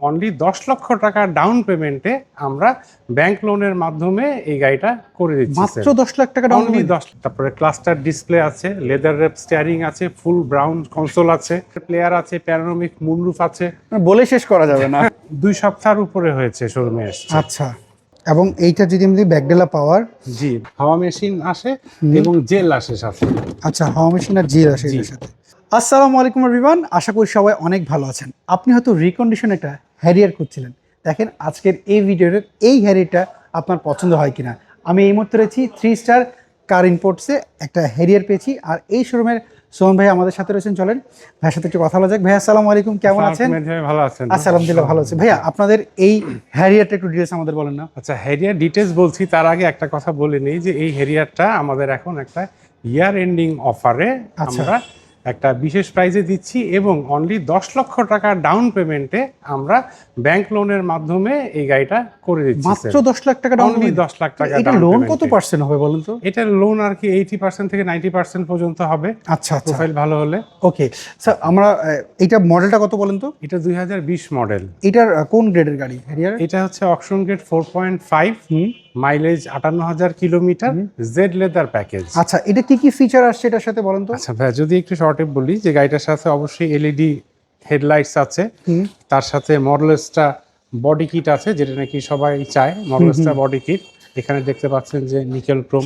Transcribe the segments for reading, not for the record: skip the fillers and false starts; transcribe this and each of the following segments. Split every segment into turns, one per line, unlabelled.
Only 10 লক্ষ টাকা down পেমেন্টে আমরা ব্যাংক লোনের মাধ্যমে এই গাড়িটা করে দিচ্ছি।
মাত্র 10 লাখ টাকা ডাউন
অনলি 10। তারপরে ক্লাস্টার ডিসপ্লে আছে, লেদার র্যাপ স্টিয়ারিং আছে, ফুল ব্রাউন কনসোল আছে, প্লেয়ার আছে, প্যানোরামিক মুনরুফ আছে।
বলে শেষ করা যাবে না।
2 সপ্তাহের উপরে হয়েছে শোরুমে এসেছে।
আচ্ছা, এবং এইটা যদি আমি ব্যাকডেলা পাওয়ার,
জি, হাওয়া মেশিন আসে এবং জেল আসে সাথে।
আচ্ছা, হাওয়া মেশিন আর জির আসে এর সাথে। আসসালামু আলাইকুম এভরিওয়ান, আশা করি সবাই অনেক ভালো আছেন। আপনি হয়তো রিকন্ডিশন একটা হ্যারিয়ার খুঁজছিলেন। দেখেন আজকের এই ভিডিওতে এই হ্যারিয়ারটা আপনার পছন্দ হয় কিনা। আমি এই মুহূর্তে রয়েছি 3 স্টার কার ইম্পোর্টসে, একটা হ্যারিয়ার পেয়েছি। আর এই শোরুমের সোহন ভাই আমাদের সাথে রয়েছেন, চলেন ভাইয়ের সাথে একটু কথা বলা যাক। ভাইয়া আসসালামু আলাইকুম, কেমন আছেন?
ভালো আছেন?
আচ্ছা, আলহামদুলিল্লাহ ভালো আছি। ভাইয়া আপনাদের এই হ্যারিয়ারটা একটু ডিটেলস আমাদের বলেন না।
আচ্ছা, হ্যারিয়ার ডিটেলস বলছি, তার আগে একটা কথা বলে নেই যে এই হ্যারিয়ারটা আমাদের এখন একটা ইয়ার এন্ডিং অফারে আমরা একটা বিশেষ প্রাইজে দিচ্ছি এবং অনলি 10 লক্ষ টাকা ডাউন পেমেন্টে আমরা ব্যাংক লোনের মাধ্যমে এই গাড়িটা করে দিচ্ছি।
মাত্র 10 লাখ টাকা ডাউন
অনলি 10 লাখ টাকা।
এটা লোন কত পার্সেন্ট হবে বলেন তো?
এটা লোন আর কি 80% থেকে 90% পর্যন্ত হবে।
আচ্ছা,
প্রোফাইল ভালো হলে।
ওকে স্যার, আমরা এটা মডেলটা কত বলেন তো?
এটা 2020 মডেল।
এটার কোন গ্রেডের গাড়ি হ্যারিয়ার?
এটা হচ্ছে auction grade 4.5, mileage 58,000 kilometre, Z leather package.
আচ্ছা, এটা কি কি ফিচার আসছে এটার সাথে বলেন তো?
আচ্ছা ভাই, যদি একটু শর্টে বলি যে গাড়িটার সাথে অবশ্যই এলইডি হেডলাইটস আছে, তার সাথে মডেলসটা বডি কিট আছে, যেটা নাকি সবাই চায়, মডেলসটা বডি কিট। এখানে দেখতে পাচ্ছেন যে নিকেল ক্রোম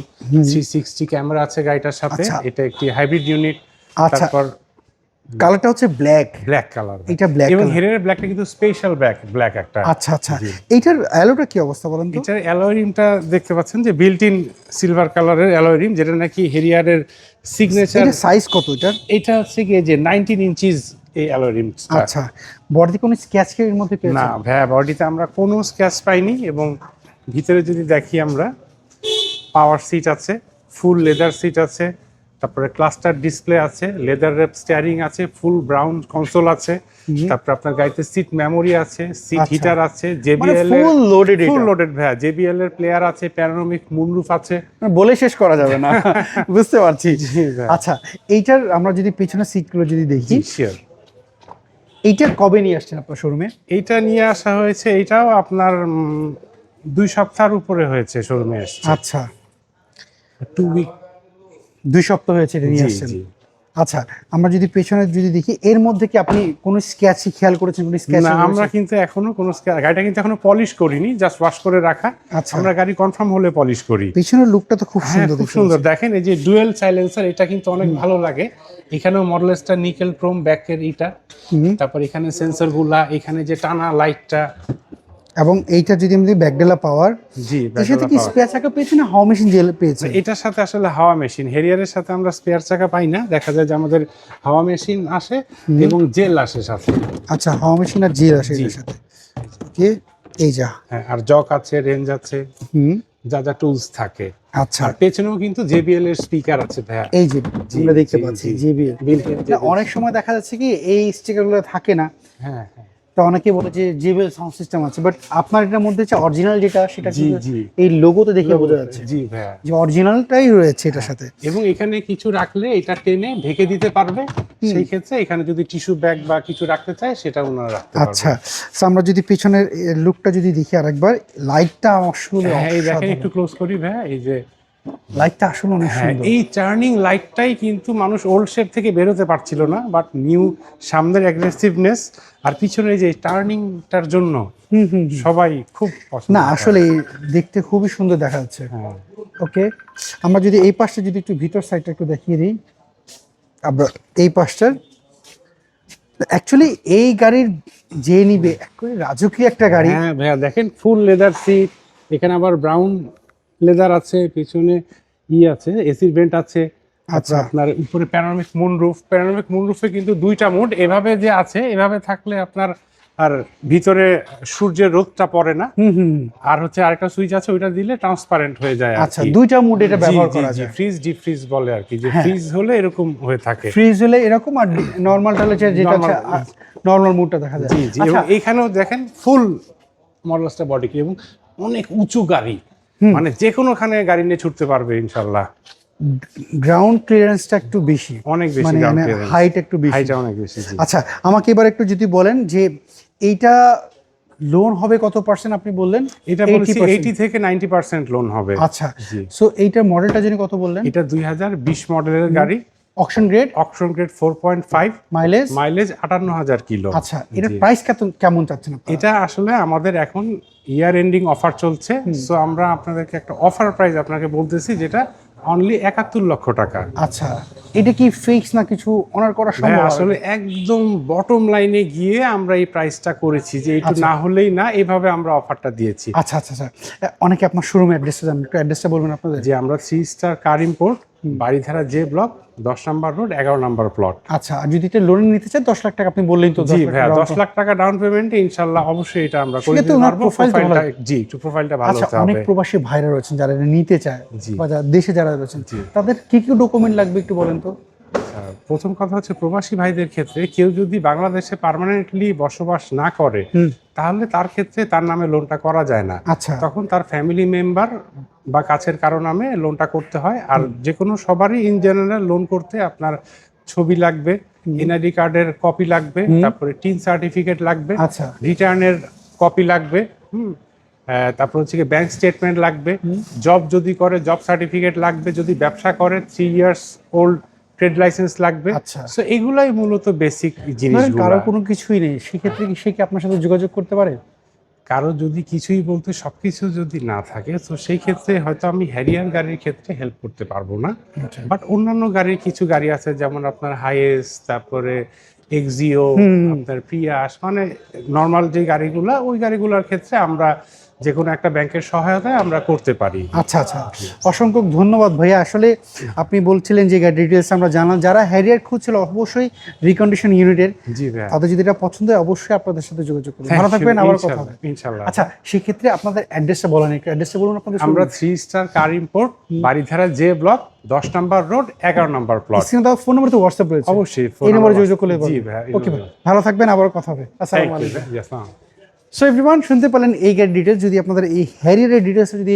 360 ক্যামেরা আছে গাড়িটার সাথে। এটা একটি হাইব্রিড ইউনিট। তারপর
কালারটা হচ্ছে ব্ল্যাক
কালার।
এটা ব্ল্যাক
এবং হেরের ব্ল্যাকটা কিন্তু স্পেশাল ব্ল্যাক একটা।
আচ্ছা, এইটার অ্যালোটা কি অবস্থা বলেন তো?
এটার অ্যালয় রিমটা দেখতে পাচ্ছেন যে বিল্ট ইন সিলভার কালারের অ্যালয় রিম, যেটা নাকি হেরিয়ারের সিগনেচার।
এটা সাইজ কত এটার?
এটা হচ্ছে কি যে 19 ইঞ্চিস এই অ্যালয় রিম।
আচ্ছা, বডিতে কোনো স্ক্র্যাচ কি এর মধ্যে পেয়েছেন?
না ভাইয়া, বডিতে আমরা কোনো স্ক্র্যাচ পাইনি। এবং ভিতরে যদি দেখি আমরা, পাওয়ার সিট আছে, ফুল লেদার সিট আছে, তারপরে ক্লাস্টার ডিসপ্লে আছে, লেদার র্যাপ স্টিয়ারিং আছে, ফুল ব্রাউন কনসোল আছে, তারপর আপনার গাড়িতে সিট মেমোরি আছে, সিট হিটার আছে, জেবিএল এর ফুল লোডেড ভাইয়া, জেবিএল এর প্লেয়ার আছে, প্যানোরামিক মুনরুফ আছে।
বলে শেষ করা যাবে না। বুঝতে পারছি। আচ্ছা, এইটার আমরা যদি পিছনের সিটগুলো যদি দেখি,
শিওর।
এইটা কবে নিয়ে আসছেন আপনার শোরুমে?
এইটা নিয়ে আসা হয়েছে, এটাও আপনার 2 সপ্তাহের উপরে হয়েছে শোরুমে এসেছে।
আচ্ছা,
2 উইক,
2 সপ্তাহ হয়েছে এটা নিয়ে আসছেন। আচ্ছা, আমরা যদি পেছনে যদি দেখি, এর মধ্যে কি আপনি কোনো স্ক্র্যাচ খেয়াল করেছেন? কোনো স্ক্র্যাচ?
না, আমরা কিন্তু এখনো কোনো গাড়িটা কিন্তু এখনো পলিশ করিনি, জাস্ট ওয়াশ করে রাখা।
আচ্ছা,
আমরা গাড়ি কনফার্ম হলে পলিশ করি।
পিছনের লুকটা তো খুব সুন্দর,
খুব সুন্দর। দেখেন এই যে ডুয়েল সাইলেন্সার, এটা কিন্তু অনেক ভালো লাগে। এখানেও মডেলসটা নিকেল ক্রোম ব্যাকের ইটা, তারপর এখানে সেন্সর গুলা, এখানে যে টানা লাইটটা,
এবং এইটা যদি আমি ব্যাকডেলা পাওয়ার,
জি,
এর সাথে কি স্পেয়ার চাকা পেয়েছেন না হাওয়া মেশিন জেল পেয়েছেন?
এটার সাথে আসলে হাওয়া মেশিন, হেরিয়ারের সাথে আমরা স্পেয়ার চাকা পাই না। দেখা যায় যে আমাদের হাওয়া মেশিন আসে এবং জেল আসে সাথে।
আচ্ছা, হাওয়া মেশিন আর জেল আসে এর সাথে। ওকে, এই যা,
হ্যাঁ, আর জক আছে, রেঞ্জ আছে, যা টুলস থাকে।
আচ্ছা,
আর পেছনেও কিন্তু জেবিএল এর স্পিকার আছে ভাইয়া,
এই যে আমরা দেখতে পাচ্ছি জেবিএল। অনেক সময় দেখা যাচ্ছে কি এই স্টিকারগুলো থাকে না।
হ্যাঁ,
তো অনেকে বলে যে জেবিএল সাউন্ড সিস্টেম আছে, বাট আপনার এটার মধ্যে যে অরিজিনাল যেটা, সেটা
জি,
এই লোগোতে দেখে বোঝা যাচ্ছে
জি ভাইয়া,
যে অরিজিনালটাই রয়েছে এটার সাথে।
এবং এখানে কিছু রাখলে এটা টেনে ঢেকে দিতে পারবে। সেই ক্ষেত্রে এখানে যদি টিস্যু ব্যাগ বা কিছু রাখতে চায়, সেটা ওনারা রাখতে পারবে।
আচ্ছা, আমরা যদি পিছনের লুকটা যদি দেখি আরেকবার, লাইটটা আসলে
এই দেখেন, একটু ক্লোজ করি ভাইয়া, এই যে
লাইটটা আসলে অনেক সুন্দর।
এই টার্নিং লাইটটাই কিন্তু মানুষ ওল্ড শেপ থেকে বেরোতে পারছিল না, বাট নিউ সামনের অ্যাগ্রেসিভনেস আর পিছনে যে টার্নিংটার জন্য সবাই খুব পছন্দ।
না, আসলে দেখতে খুবই সুন্দর দেখা যাচ্ছে। ওকে, আমরা যদি এই পাশটা যদি একটু ভিতর সাইডটা একটু দেখিয়ে দিই, আমরা এই পাশটার অ্যাকচুয়ালি এই গাড়ির যে নিবে একবারে রাজকীয় একটা গাড়ি।
হ্যাঁ ভাইয়া, দেখেন ফুল লেদার সিট, এখানে আবার ব্রাউন লেদার আছে, পিছনে আছে, এসির ভেন্ট আছে। আচ্ছা, আপনার উপরে প্যানোরামিক মুনরুফে কিন্তু 2টা মোড এভাবে যে আছে, এভাবে থাকলে আপনার আর ভিতরে সূর্যের রোদটা পড়ে না। আর হচ্ছে আরেকটা সুইচ আছে, ওইটা দিলে ট্রান্সপারেন্ট হয়ে যায়।
আচ্ছা, 2টা মোড এটা ব্যবহার করা যায়।
ফ্রিজ ডিপ ফ্রিজ বলে আর কি, যে ফ্রিজ হলে এরকম হয়ে থাকে,
ফ্রিজ হলে এরকম, আর নরমালটা হলে যেটা নরমাল মোডটা দেখা যায়।
জি, এবং এখানেও দেখেন ফুল মডেলসটা বডি কি, এবং অনেক উঁচু গাড়ি, মানে যে কোনোখানে গাড়ি নিয়ে ছুটতে পারবে ইনশাল্লাহ।
গ্রাউন্ড ক্লিয়ারেন্সটা একটু বেশি,
অনেক বেশি,
মানে হাইট একটু বেশি,
হাইটটা অনেক বেশি।
আচ্ছা, আমাকে এবার একটু যদি বলেন যে এইটা লোন হবে কত পার্সেন্ট আপনি বললেন?
এটা বলেছি 80 থেকে 90% লোন হবে।
আচ্ছা,
জি।
সো এইটার মডেলটা জানি কত বললেন?
এটা 2020 মডেলের গাড়ি,
অকশন গ্রেড,
4.5,
মাইলেজ
58,000 কিলো।
আচ্ছা, এটার প্রাইস কেমন চাচ্ছেন আপনারা?
এটা আসলে আমাদের এখন ইয়ার এন্ডিং অফার চলছে, সো আমরা আপনাদেরকে একটা অফার প্রাইস আপনাকে বলতেছি, যেটা অনলি 71 লক্ষ টাকা।
আচ্ছা, এটা কি ফিক্স না কিছু অনার করা
ভাই
সম্ভব?
আসলে একদম বটম লাইনে গিয়ে আমরা এই প্রাইসটা করেছি, যে একটু না হলেই না, এইভাবে আমরা অফারটা দিয়েছি।
আচ্ছা আচ্ছা আচ্ছা, অনেকে আপনার শোরুম অ্যাড্রেসটা জানেন, একটু অ্যাড্রেসটা বলবেন আপনাদের?
যে আমরা 3 স্টার কার ইম্পোর্ট, বাড়িধারা জে ব্লক, 10 নম্বর রোড, 11 নম্বর প্লট।
আচ্ছা, আর যদি এটা লোনে নিতে চান 10 লাখ টাকা আপনি বললেন তো?
জি ভাইয়া, 10 লাখ টাকা ডাউন পেমেন্টে ইনশাআল্লাহ অবশ্যই এটা আমরা করে দিতে পারবো। জি, একটু প্রোফাইলটা ভালো
আচ্ছা,
হতে
অনেক
হবে।
প্রবাসী ভাইরা রয়েছেন যারা এটা নিতে চায়, বা দেশে যারা রয়েছেন, তাদের কি কি ডকুমেন্ট লাগবে একটু বলেন তো?
প্রথম কথা হচ্ছে, প্রবাসী ভাইদের ক্ষেত্রে কেউ যদি বাংলাদেশে পার্মানেন্টলি বসবাস না করে, তাহলে তার ক্ষেত্রে তার নামে লোনটা করা যায় না।
আচ্ছা,
তখন তার ফ্যামিলি মেম্বার বা কাছের কারো নামে লোনটা করতে হয়। আর যে কোনো সবারই ইন জেনারেল লোন করতে আপনার ছবি লাগবে, এনআইডি কার্ডের কপি লাগবে, তারপরে টিন সার্টিফিকেট লাগবে,
আচ্ছা,
রিটার্নের কপি লাগবে, তারপর হচ্ছে ব্যাংক স্টেটমেন্ট লাগবে, জব যদি করে জব সার্টিফিকেট লাগবে, যদি ব্যবসা করে 3 ইয়ার্স ওল্ড ট্রেড লাইসেন্স লাগবে।
আচ্ছা,
সো এগুলাই মূলত বেসিক
ধরেন
জিনিসগুলো।
কারো কোনো কিছুই নেই, সেক্ষেত্রে কি সে কি আপনার সাথে যোগাযোগ করতে পারে?
কারো যদি কিছুই বলতে সবকিছু যদি না থাকে, তো সেই ক্ষেত্রে হয়তো আমি হ্যারিয়ার গাড়ির ক্ষেত্রে হেল্প করতে পারবো না, বাট অন্যান্য গাড়ির কিছু গাড়ি আছে, যেমন আপনার হাইয়েস, তারপরে এক্সিও, আপনার প্রিয়াস, মানে নর্মাল যে গাড়িগুলা, ওই গাড়িগুলোর ক্ষেত্রে আমরা যে কোনো একটা ব্যাংকের সহায়তায় আমরা করতে পারি।
আচ্ছা আচ্ছা, অসংখ্য ধন্যবাদ ভাইয়া। আসলে আপনি বলছিলেন যে গাড়ি ডিটেলস আমরা জানলাম, যারা হ্যারিয়ার খুঁজছিল অবশ্যই রিকন্ডিশন ইউনিটের,
জি ভাইয়া,
তাদের যদি এটা পছন্দ হয় অবশ্যই আপনাদের সাথে যোগাযোগ করুন। ভালো থাকবেন, আবার কথা হবে
ইনশাআল্লাহ।
আচ্ছা, সেক্ষেত্রে আপনাদের অ্যাড্রেসটা বলেন, একটু অ্যাড্রেসটা বলুন আপনাদের।
আমরা 3 স্টার কার ইম্পোর্ট, বাড়িধারা জে ব্লক, 10 নম্বর রোড, 11 নম্বর প্লট।
স্ক্রিনে দাও ফোন নম্বর, তো হোয়াটসঅ্যাপ রয়েছে,
অবশ্যই
এই নম্বরে যোগাযোগ করলে
জি ভাইয়া।
ওকে ভাই, ভালো থাকবেন, আবার কথা হবে। আসসালামু আলাইকুম।
আলাইকুম।
সো এভরিওয়ান, শুনতে পেলেন এই গাড়ির ডিটেলস। যদি আপনাদের এই হ্যারিয়ারের ডিটেলস যদি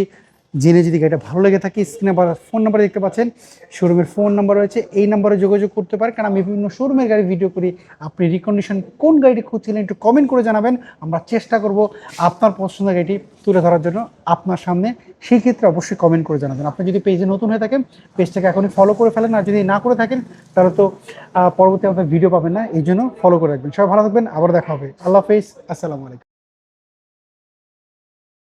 জেনে যদি গাড়িটা ভালো লেগে থাকে, স্ক্রিনে বা ফোন নাম্বার দেখতে পাচ্ছেন, শোরুমের ফোন নাম্বার রয়েছে, এই নাম্বারে যোগাযোগ করতে পারেন। কারণ আমি বিভিন্ন শোরুমের গাড়ি ভিডিও করি, আপনি রিকন্ডিশন কোন গাড়িটি খুঁজছিলেন একটু কমেন্ট করে জানাবেন, আমরা চেষ্টা করব আপনার পছন্দের গাড়িটি তুলে ধরার জন্য আপনার সামনে। সেই ক্ষেত্রে অবশ্যই কমেন্ট করে জানাবেন। আপনি যদি পেজে নতুন হয়ে থাকেন, পেজটাকে এখনই ফলো করে ফেলেন, আর যদি না করে থাকেন তাহলে তো পরবর্তী আপনার ভিডিও পাবেন না, এই জন্য ফলো করে রাখবেন। সবাই ভালো থাকবেন, আবার দেখা হবে। আল্লাহ হাফেজ, আসসালামু আলাইকুম।